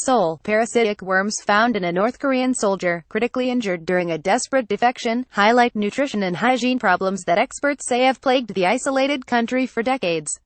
SEOUL. Parasitic worms found in a North Korean soldier, critically injured during a desperate defection, highlight nutrition and hygiene problems that experts say have plagued the isolated country for decades.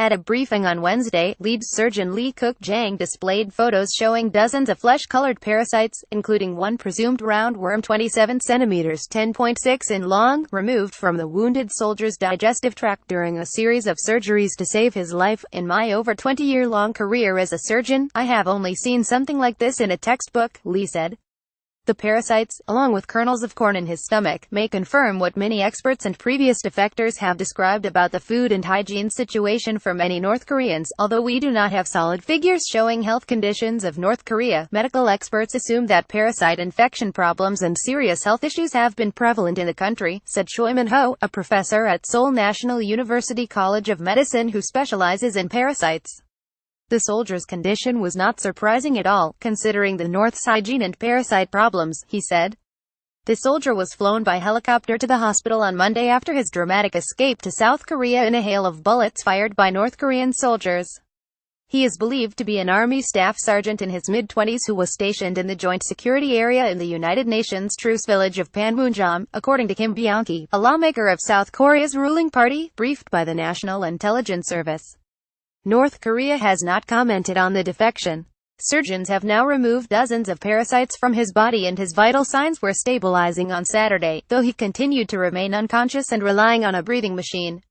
At a briefing on Wednesday, lead surgeon Lee Cookjong displayed photos showing dozens of flesh-colored parasites, including one presumed roundworm 27 cm (10.6 in) long, removed from the wounded soldier's digestive tract during a series of surgeries to save his life. In my over 20-year-long career as a surgeon, I have only seen something like this in a textbook, Lee said. The parasites, along with kernels of corn in his stomach, may confirm what many experts and previous defectors have described about the food and hygiene situation for many North Koreans. Although we do not have solid figures showing health conditions of North Korea, medical experts assume that parasite infection problems and serious health issues have been prevalent in the country, said Choi Min-ho, a professor at Seoul National University College of Medicine who specializes in parasites. The soldier's condition was not surprising at all, considering the North's hygiene and parasite problems, he said. The soldier was flown by helicopter to the hospital on Monday after his dramatic escape to South Korea in a hail of bullets fired by North Korean soldiers. He is believed to be an Army staff sergeant in his mid-20s who was stationed in the Joint Security Area in the United Nations truce village of Panmunjom, according to Kim Byung-ki, a lawmaker of South Korea's ruling party, briefed by the National Intelligence Service. North Korea has not commented on the defection. Surgeons have now removed dozens of parasites from his body and his vital signs were stabilizing on Saturday, though he continued to remain unconscious and relying on a breathing machine.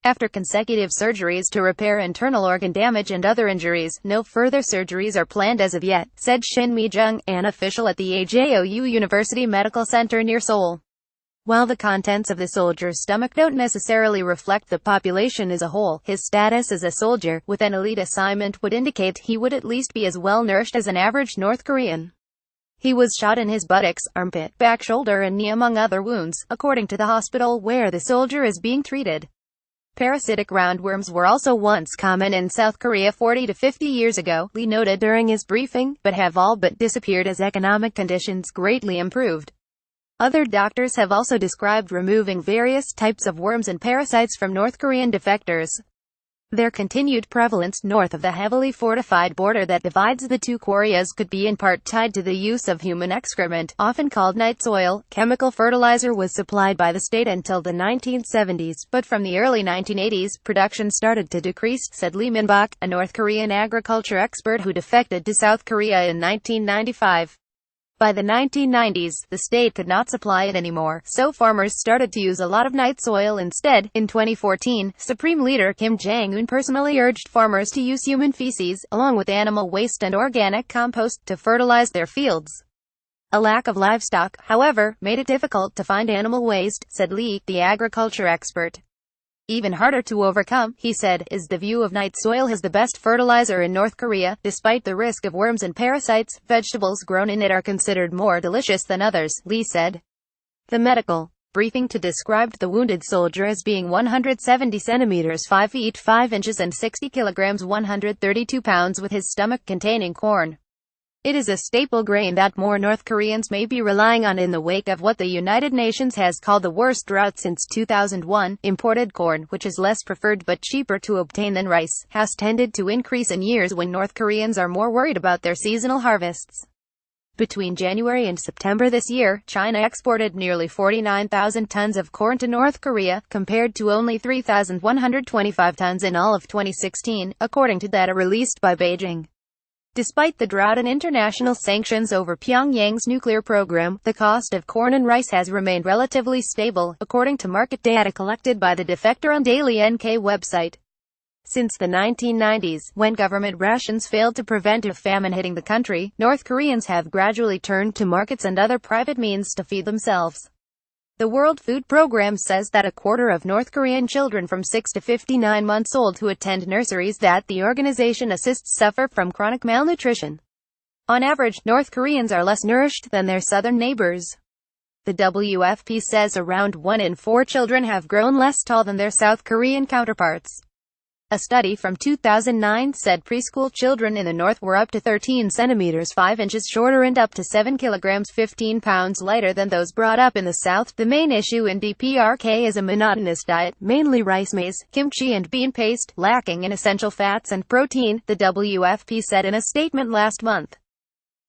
After consecutive surgeries to repair internal organ damage and other injuries, no further surgeries are planned as of yet, said Shin Mi-jung, an official at the SEOUL University Medical Center near Seoul. While the contents of the soldier's stomach don't necessarily reflect the population as a whole, his status as a soldier, with an elite assignment, would indicate he would at least be as well-nourished as an average North Korean. He was shot in his buttocks, armpit, back, shoulder and knee among other wounds, according to the hospital where the soldier is being treated. Parasitic roundworms were also once common in South Korea 40 to 50 years ago, Lee noted during his briefing, but have all but disappeared as economic conditions greatly improved. Other doctors have also described removing various types of worms and parasites from North Korean defectors. Their continued prevalence north of the heavily fortified border that divides the two Koreas could be in part tied to the use of human excrement, often called night soil. Chemical fertilizer was supplied by the state until the 1970s, but from the early 1980s, production started to decrease, said Lee Min-bok, a North Korean agriculture expert who defected to South Korea in 1995. By the 1990s, the state could not supply it anymore, so farmers started to use a lot of night soil instead. In 2014, Supreme Leader Kim Jong-un personally urged farmers to use human feces, along with animal waste and organic compost, to fertilize their fields. A lack of livestock, however, made it difficult to find animal waste, said Lee, the agriculture expert. Even harder to overcome, he said, is the view of night soil as the best fertilizer in North Korea. Despite the risk of worms and parasites, vegetables grown in it are considered more delicious than others, Lee said. The medical briefing to described the wounded soldier as being 170 centimeters 5 feet 5 inches and 60 kilograms 132 pounds with his stomach containing corn. It is a staple grain that more North Koreans may be relying on in the wake of what the United Nations has called the worst drought since 2001. Imported corn, which is less preferred but cheaper to obtain than rice, has tended to increase in years when North Koreans are more worried about their seasonal harvests. Between January and September this year, China exported nearly 49,000 tons of corn to North Korea, compared to only 3,125 tons in all of 2016, according to data released by Beijing. Despite the drought and international sanctions over Pyongyang's nuclear program, the cost of corn and rice has remained relatively stable, according to market data collected by the Defector on Daily NK website. Since the 1990s, when government rations failed to prevent a famine hitting the country, North Koreans have gradually turned to markets and other private means to feed themselves. The World Food Program says that a quarter of North Korean children from 6 to 59 months old who attend nurseries that the organization assists suffer from chronic malnutrition. On average, North Koreans are less nourished than their southern neighbors. The WFP says around 1 in 4 children have grown less tall than their South Korean counterparts. A study from 2009 said preschool children in the North were up to 13 centimeters 5 inches shorter and up to 7 kilograms 15 pounds lighter than those brought up in the South. The main issue in DPRK is a monotonous diet, mainly rice maize, kimchi and bean paste, lacking in essential fats and protein, the WFP said in a statement last month.